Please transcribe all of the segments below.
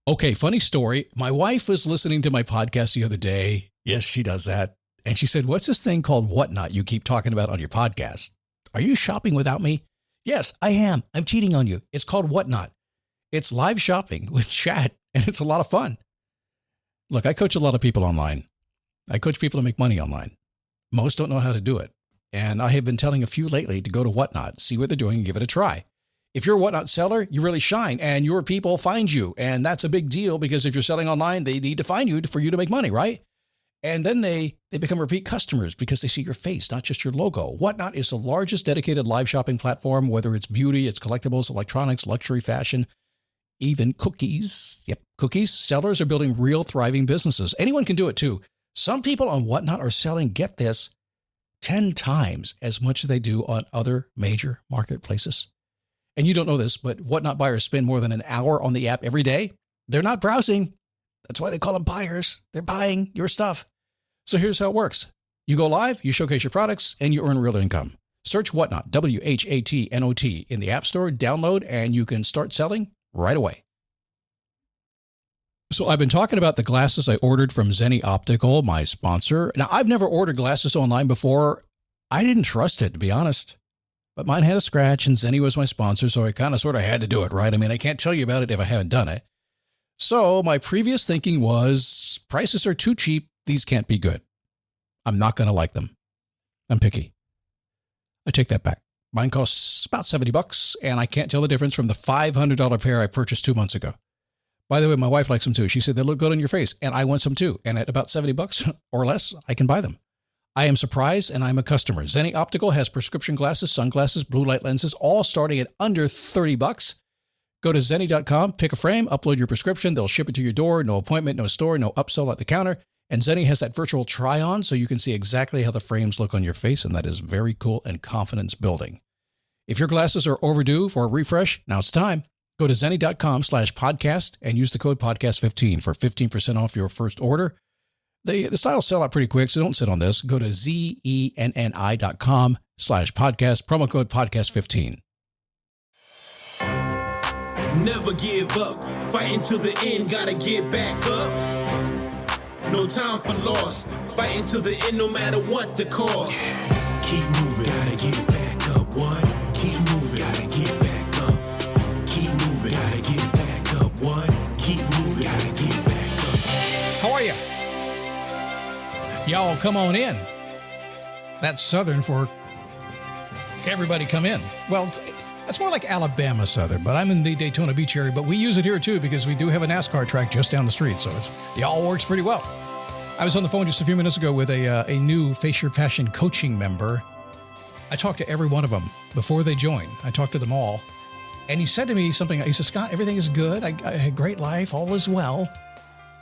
Okay, funny story. My wife was listening to my podcast the other day. Yes, she does that. And she said, what's this thing called Whatnot you keep talking about on your podcast? Are you shopping without me? Yes, I am. I'm cheating on you. It's called Whatnot. It's live shopping with chat, and it's a lot of fun. Look, I coach a lot of people online. I coach people to make money online. Most don't know how to do it. And I have been telling a few lately to go to Whatnot, see what they're doing, and give it a try. If you're a Whatnot seller, you really shine, and your people find you. And that's a big deal because if you're selling online, they need to find you for you to make money, right? And then they become repeat customers because they see your face, not just your logo. Whatnot is the largest dedicated live shopping platform, whether it's beauty, it's collectibles, electronics, luxury, fashion, even cookies. Yep, cookies. Sellers are building real thriving businesses. Anyone can do it too. Some people on Whatnot are selling, get this, 10 times as much as they do on other major marketplaces. And you don't know this, but Whatnot buyers spend more than an hour on the app every day. They're not browsing. That's why they call them buyers. They're buying your stuff. So here's how it works. You go live, you showcase your products, and you earn real income. Search Whatnot, WHATNOT, in the App Store, download, and you can start selling right away. So I've been talking about the glasses I ordered from Zenni Optical, my sponsor. Now, I've never ordered glasses online before. I didn't trust it, to be honest. But mine had a scratch, and Zenni was my sponsor, so I kind of sort of had to do it, right? I mean, I can't tell you about it if I haven't done it. So my previous thinking was, prices are too cheap. These can't be good. I'm not going to like them. I'm picky. I take that back. Mine costs about $70, and I can't tell the difference from the $500 pair I purchased 2 months ago. By the way, my wife likes them too. She said they look good on your face, and I want some too. And at about $70 or less, I can buy them. I am surprised, and I'm a customer. Zenni Optical has prescription glasses, sunglasses, blue light lenses, all starting at under $30. Go to Zenni.com, pick a frame, upload your prescription. They'll ship it to your door. No appointment, no store, no upsell at the counter. And Zenni has that virtual try-on, so you can see exactly how the frames look on your face, and that is very cool and confidence building. If your glasses are overdue for a refresh, now it's time. Go to Zenni.com/podcast and use the code podcast15 for 15% off your first order. The styles sell out pretty quick, so don't sit on this. Go to ZENNI.com/podcast, promo code podcast15. Never give up, fighting till the end, gotta get back up. No time for loss, fighting till the end no matter what the cost. Keep moving, gotta get back up, what? Keep moving, gotta get back up. Keep moving, gotta get back up, what? Keep moving, gotta get back up. How are you? Y'all come on in. That's Southern for everybody come in. Well, that's more like Alabama Southern, but I'm in the Daytona Beach area, but we use it here too because we do have a NASCAR track just down the street, so it all works pretty well. I was on the phone just a few minutes ago with a new Face Your Passion coaching member. I talked to every one of them before they joined. I talked to them all, and he said to me something. He said, Scott, everything is good. I had a great life, all is well,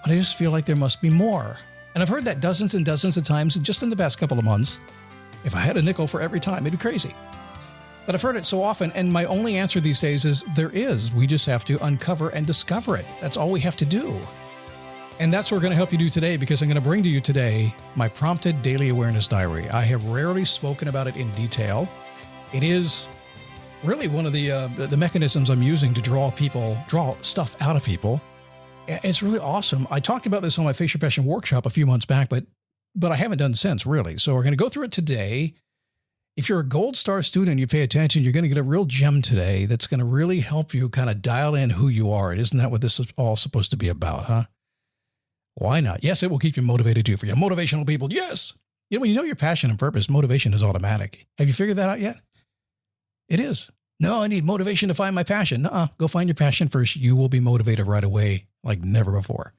but I just feel like there must be more. And I've heard that dozens and dozens of times just in the past couple of months. If I had a nickel for every time, it'd be crazy. But I've heard it so often, and my only answer these days is there is. We just have to uncover and discover it. That's all we have to do. And that's what we're going to help you do today, because I'm going to bring to you today my prompted daily awareness diary. I have rarely spoken about it in detail. It is really one of the mechanisms I'm using to draw stuff out of people. It's really awesome. I talked about this on my Face Your Passion workshop a few months back, but I haven't done since, really. So we're going to go through it today. If you're a Gold Star student and you pay attention, you're going to get a real gem today that's going to really help you kind of dial in who you are. Isn't that what this is all supposed to be about, huh? Why not? Yes, it will keep you motivated too. For you motivational people, yes. When you know your passion and purpose, motivation is automatic. Have you figured that out yet? It is. No, I need motivation to find my passion. Go find your passion first. You will be motivated right away like never before.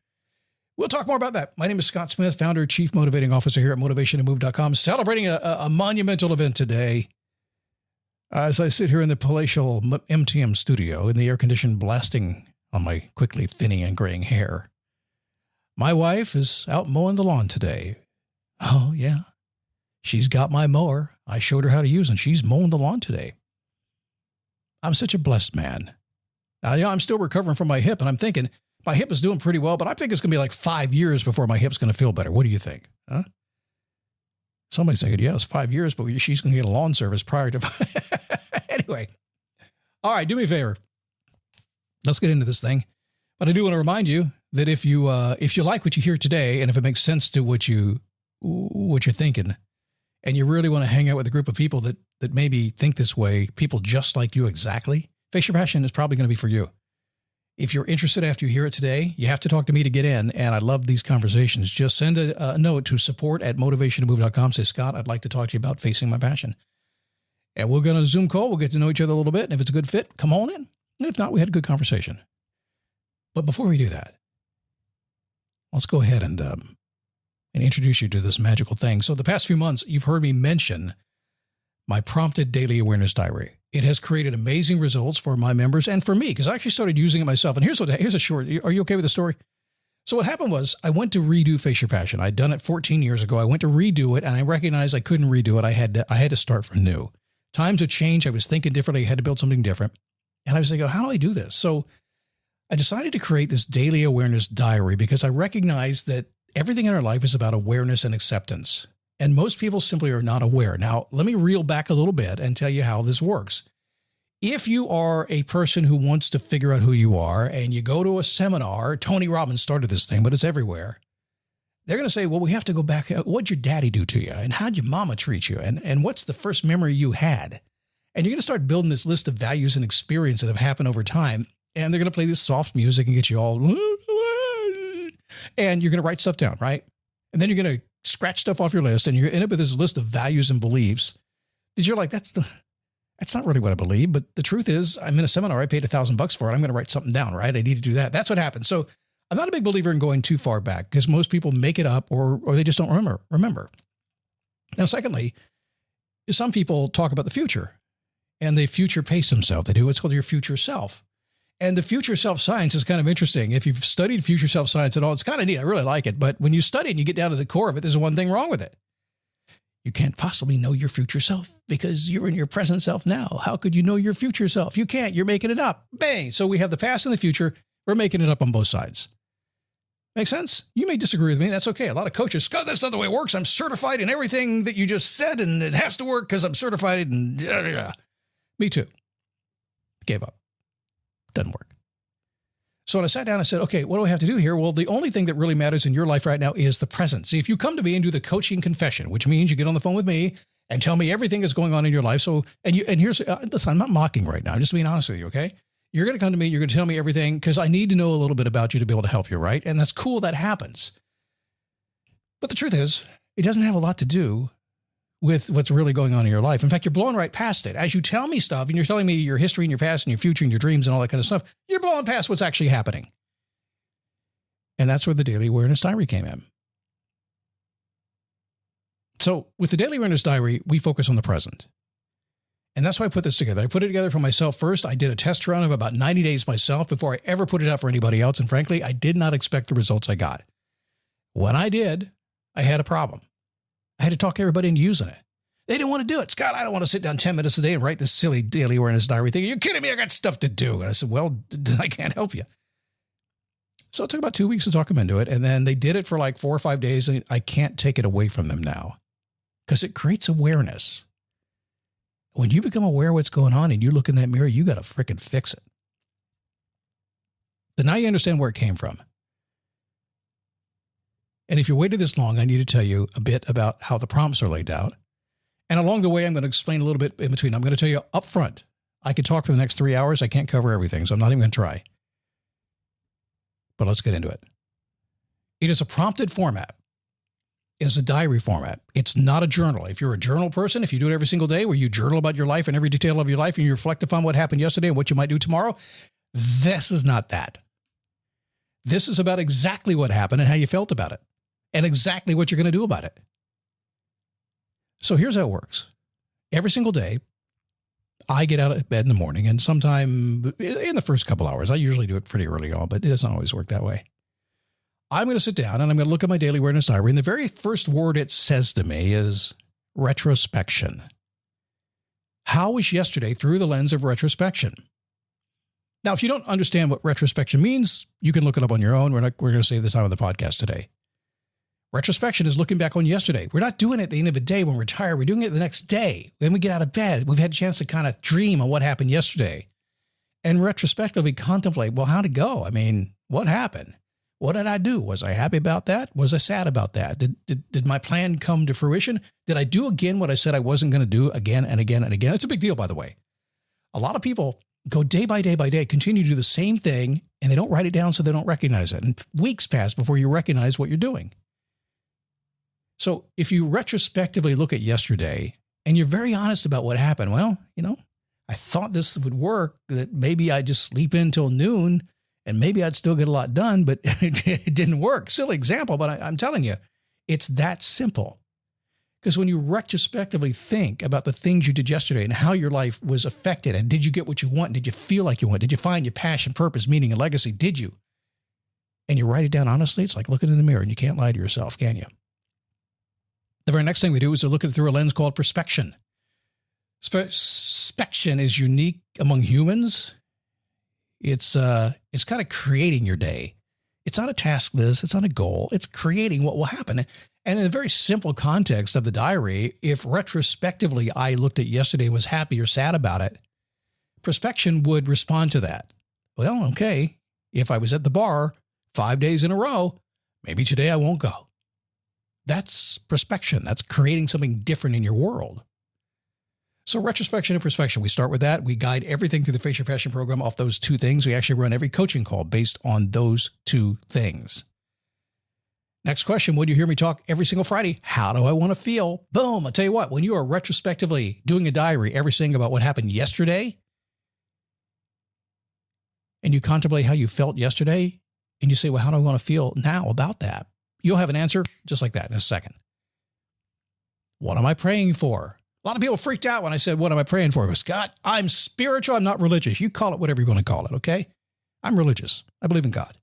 We'll talk more about that. My name is Scott Smith, founder, chief motivating officer here at motivationtomove.com, celebrating a monumental event today. As I sit here in the palatial MTM studio in the air conditioned blasting on my quickly thinning and graying hair. My wife is out mowing the lawn today. Oh, yeah. She's got my mower. I showed her how to use it, and she's mowing the lawn today. I'm such a blessed man. Now, I'm still recovering from my hip, and I'm thinking my hip is doing pretty well, but I think it's going to be like 5 years before my hip's going to feel better. What do you think? Huh? Somebody's thinking, yeah, it's 5 years, but she's going to get a lawn service prior to... Anyway. All right, do me a favor. Let's get into this thing. But I do want to remind you that if you like what you hear today, and if it makes sense to what you're thinking, and you really want to hang out with a group of people that maybe think this way, people just like you exactly, Face Your Passion is probably going to be for you. If you're interested after you hear it today, you have to talk to me to get in, and I love these conversations. Just send a note to support@motivationtomove.com. Say, Scott, I'd like to talk to you about facing my passion. And we'll go on a Zoom call. We'll get to know each other a little bit, and if it's a good fit, come on in. And if not, we had a good conversation. But before we do that, let's go ahead and introduce you to this magical thing. So the past few months, you've heard me mention my prompted daily awareness diary. It has created amazing results for my members and for me, because I actually started using it myself. And here's a short, are you okay with the story? So what happened was I went to redo Face Your Passion. I'd done it 14 years ago. I went to redo it, and I recognized I couldn't redo it. I had to start from new. Times have changed. I was thinking differently. I had to build something different. And I was thinking, how do I do this? So I decided to create this daily awareness diary because I recognized that everything in our life is about awareness and acceptance. And most people simply are not aware. Now, let me reel back a little bit and tell you how this works. If you are a person who wants to figure out who you are and you go to a seminar, Tony Robbins started this thing, but it's everywhere. They're going to say, well, we have to go back. What'd your daddy do to you? And how'd your mama treat you? And what's the first memory you had? And you're going to start building this list of values and experiences that have happened over time. And they're going to play this soft music and get you all, and you're going to write stuff down, right? And then you're going to scratch stuff off your list, and you're going to end up with this list of values and beliefs that you're like, that's not really what I believe. But the truth is, I'm in a seminar. I paid $1,000 for it. I'm going to write something down, right? I need to do that. That's what happened. So I'm not a big believer in going too far back because most people make it up or they just don't remember. Now, secondly, some people talk about the future and they future pace themselves. They do what's called your future self. And the future self science is kind of interesting. If you've studied future self science at all, it's kind of neat. I really like it. But when you study and you get down to the core of it, there's one thing wrong with it. You can't possibly know your future self because you're in your present self now. How could you know your future self? You can't. You're making it up. Bang. So we have the past and the future. We're making it up on both sides. Make sense? You may disagree with me. That's okay. A lot of coaches, Scott, that's not the way it works. I'm certified in everything that you just said, and it has to work because I'm certified. And me too. Gave up. Doesn't work. So when I sat down, I said, okay, what do I have to do here? Well, the only thing that really matters in your life right now is the present. See, if you come to me and do the coaching confession, which means you get on the phone with me and tell me everything that's going on in your life. So, and here's, listen, I'm not mocking right now. I'm just being honest with you. Okay. You're going to come to me. You're going to tell me everything because I need to know a little bit about you to be able to help you. Right. And that's cool. That happens. But the truth is, it doesn't have a lot to do with what's really going on in your life. In fact, you're blowing right past it. As you tell me stuff and you're telling me your history and your past and your future and your dreams and all that kind of stuff, you're blowing past what's actually happening. And that's where the Daily Awareness Diary came in. So with the Daily Awareness Diary, we focus on the present. And that's why I put this together. I put it together for myself first. I did a test run of about 90 days myself before I ever put it out for anybody else. And frankly, I did not expect the results I got. When I did, I had a problem. I had to talk everybody into using it. They didn't want to do it. Scott, I don't want to sit down 10 minutes a day and write this silly Daily Awareness Diary thing. You're kidding me. I got stuff to do. And I said, well, I can't help you. So it took about 2 weeks to talk them into it. And then they did it for like 4 or 5 days. And I can't take it away from them now because it creates awareness. When you become aware of what's going on and you look in that mirror, you got to frickin' fix it. But now you understand where it came from. And if you waited this long, I need to tell you a bit about how the prompts are laid out. And along the way, I'm going to explain a little bit in between. I'm going to tell you up front, I could talk for the next 3 hours. I can't cover everything, so I'm not even going to try. But let's get into it. It is a prompted format. It's a diary format. It's not a journal. If you're a journal person, if you do it every single day where you journal about your life and every detail of your life and you reflect upon what happened yesterday and what you might do tomorrow, this is not that. This is about exactly what happened and how you felt about it and exactly what you're going to do about it. So here's how it works. Every single day, I get out of bed in the morning and sometime in the first couple hours, I usually do it pretty early on, but it doesn't always work that way. I'm going to sit down and I'm going to look at my Daily Awareness Diary. And the very first word it says to me is retrospection. How was yesterday through the lens of retrospection? Now, if you don't understand what retrospection means, you can look it up on your own. We're going to save the time of the podcast today. Retrospection is looking back on yesterday. We're not doing it at the end of the day when we're tired. We're doing it the next day. When we get out of bed, we've had a chance to kind of dream on what happened yesterday and retrospectively contemplate, well, how'd it go? I mean, What happened? What did I do? Was I happy about that? Was I sad about that? Did my plan come to fruition? Did I do again what I said I wasn't going to do again and again and again? It's a big deal, by the way. A lot of people go day by day by day, continue to do the same thing, and they don't write it down so they don't recognize it. And weeks pass before you recognize what you're doing. So if you retrospectively look at yesterday and you're very honest about what happened, well, I thought this would work, that maybe I'd just sleep in till noon and maybe I'd still get a lot done, but it didn't work. Silly example, but I'm telling you, it's that simple. Because when you retrospectively think about the things you did yesterday and how your life was affected, and did you get what you want? Did you feel like you want? Did you find your passion, purpose, meaning, and legacy? Did you? And you write it down honestly, it's like looking in the mirror and you can't lie to yourself, can you? The very next thing we do is to look at it through a lens called prospection. Prospection is unique among humans. It's kind of creating your day. It's not a task list. It's not a goal. It's creating what will happen. And in a very simple context of the diary, if retrospectively I looked at yesterday and was happy or sad about it, prospection would respond to that. Well, okay, if I was at the bar 5 days in a row, maybe today I won't go. That's prospection. That's creating something different in your world. So retrospection and prospection, we start with that. We guide everything through the Face Your Passion program off those two things. We actually run every coaching call based on those two things. Next question, would you hear me talk every single Friday? How do I want to feel? Boom, I'll tell you what, when you are retrospectively doing a diary every single about what happened yesterday, and you contemplate how you felt yesterday, and you say, well, how do I want to feel now about that? You'll have an answer just like that in a second. What am I praying for? A lot of people freaked out when I said, what am I praying for? Scott, I'm spiritual. I'm not religious. You call it whatever you want to call it, okay? I'm religious. I believe in God.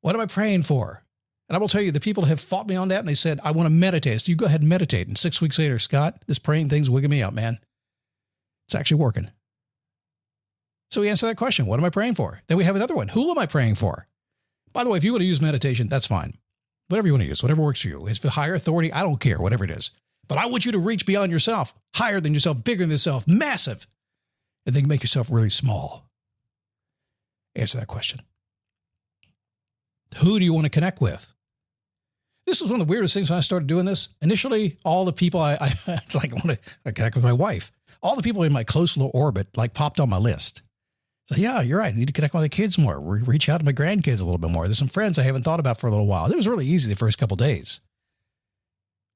What am I praying for? And I will tell you, the people have fought me on that, and they said, I want to meditate. So you go ahead and meditate. And 6 weeks later, Scott, this praying thing's wigging me out, man. It's actually working. So we answer that question. What am I praying for? Then we have another one. Who am I praying for? By the way, if you want to use meditation, that's fine. Whatever you want to use, whatever works for you. If it's higher authority, I don't care, whatever it is. But I want you to reach beyond yourself, higher than yourself, bigger than yourself, massive, and then make yourself really small. Answer that question. Who do you want to connect with? This was one of the weirdest things when I started doing this. Initially, all the people it's like I want to connect with my wife. All the people in my close little orbit like popped on my list. So yeah, you're right. I need to connect with my kids more. Reach out to my grandkids a little bit more. There's some friends I haven't thought about for a little while. It was really easy the first couple of days.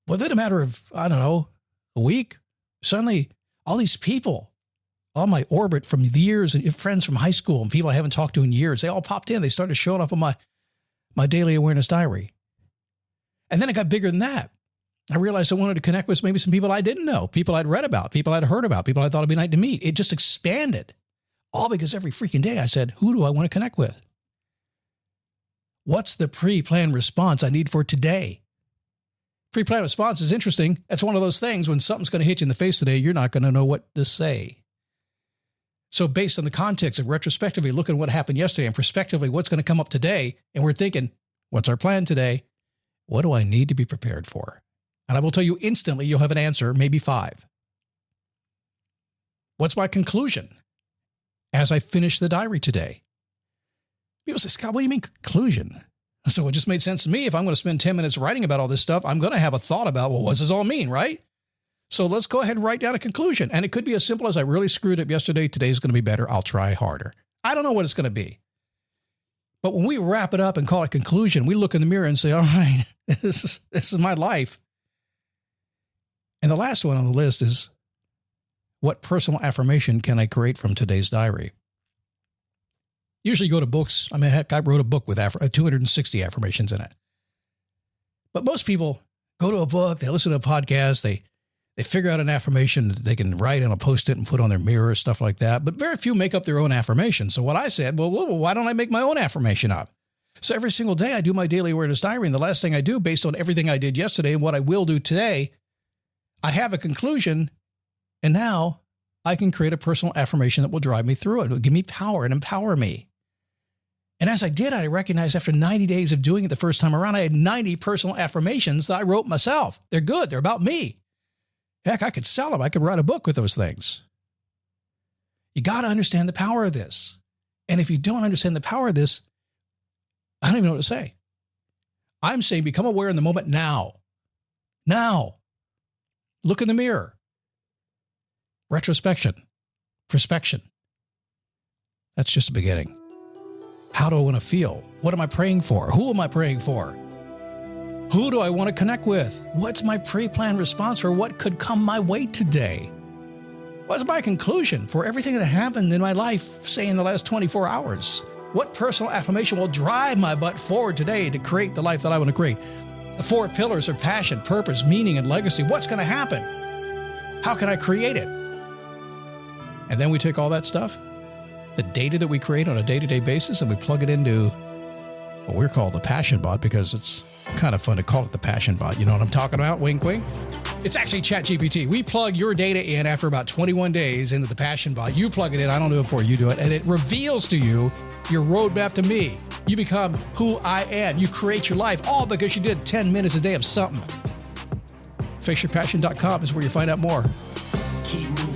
Within a matter of, I don't know, a week, suddenly all these people on my orbit from years and friends from high school and people I haven't talked to in years, they all popped in. They started showing up on my daily awareness diary. And then it got bigger than that. I realized I wanted to connect with maybe some people I didn't know, people I'd read about, people I'd heard about, people I thought it'd be nice to meet. It just expanded. All because every freaking day I said, who do I want to connect with? What's the pre-planned response I need for today? Pre-planned response is interesting. That's one of those things when something's going to hit you in the face today, you're not going to know what to say. So based on the context of retrospectively looking at what happened yesterday and prospectively what's going to come up today, and we're thinking, what's our plan today? What do I need to be prepared for? And I will tell you instantly, you'll have an answer, maybe 5. What's my conclusion as I finish the diary today? People say, Scott, what do you mean conclusion? So it just made sense to me. If I'm going to spend 10 minutes writing about all this stuff, I'm going to have a thought about, well, what does this all mean, right? So let's go ahead and write down a conclusion. And it could be as simple as I really screwed up yesterday. Today's going to be better. I'll try harder. I don't know what it's going to be. But when we wrap it up and call it conclusion, we look in the mirror and say, all right, this is my life. And the last one on the list is, what personal affirmation can I create from today's diary? Usually you go to books. I mean, heck, I wrote a book with 260 affirmations in it. But most people go to a book, they listen to a podcast, they figure out an affirmation that they can write on a Post-it and put on their mirror, stuff like that. But very few make up their own affirmation. So what I said, well, why don't I make my own affirmation up? So every single day I do my daily awareness diary. And the last thing I do, based on everything I did yesterday and what I will do today, I have a conclusion. And now I can create a personal affirmation that will drive me through it. It will give me power and empower me. And as I did, I recognized after 90 days of doing it the first time around, I had 90 personal affirmations that I wrote myself. They're good. They're about me. Heck, I could sell them. I could write a book with those things. You got to understand the power of this. And if you don't understand the power of this, don't even know what to say. I'm saying become aware in the moment now. Now. Look in the mirror. Retrospection. Prospection. That's just the beginning. How do I want to feel? What am I praying for? Who am I praying for? Who do I want to connect with? What's my pre-planned response for what could come my way today? What's my conclusion for everything that happened in my life, say in the last 24 hours? What personal affirmation will drive my butt forward today to create the life that I want to create? The 4 pillars of passion, purpose, meaning, and legacy. What's going to happen? How can I create it? And then we take all that stuff, the data that we create on a day-to-day basis, and we plug it into what we're called the Passion Bot, because it's kind of fun to call it the Passion Bot. You know what I'm talking about? Wink, wink. It's actually ChatGPT. We plug your data in after about 21 days into the Passion Bot. You plug it in. I don't do it for you. You do it. And it reveals to you your roadmap to me. You become who I am. You create your life, all because you did 10 minutes a day of something. FaceYourPassion.com is where you find out more. Keep moving.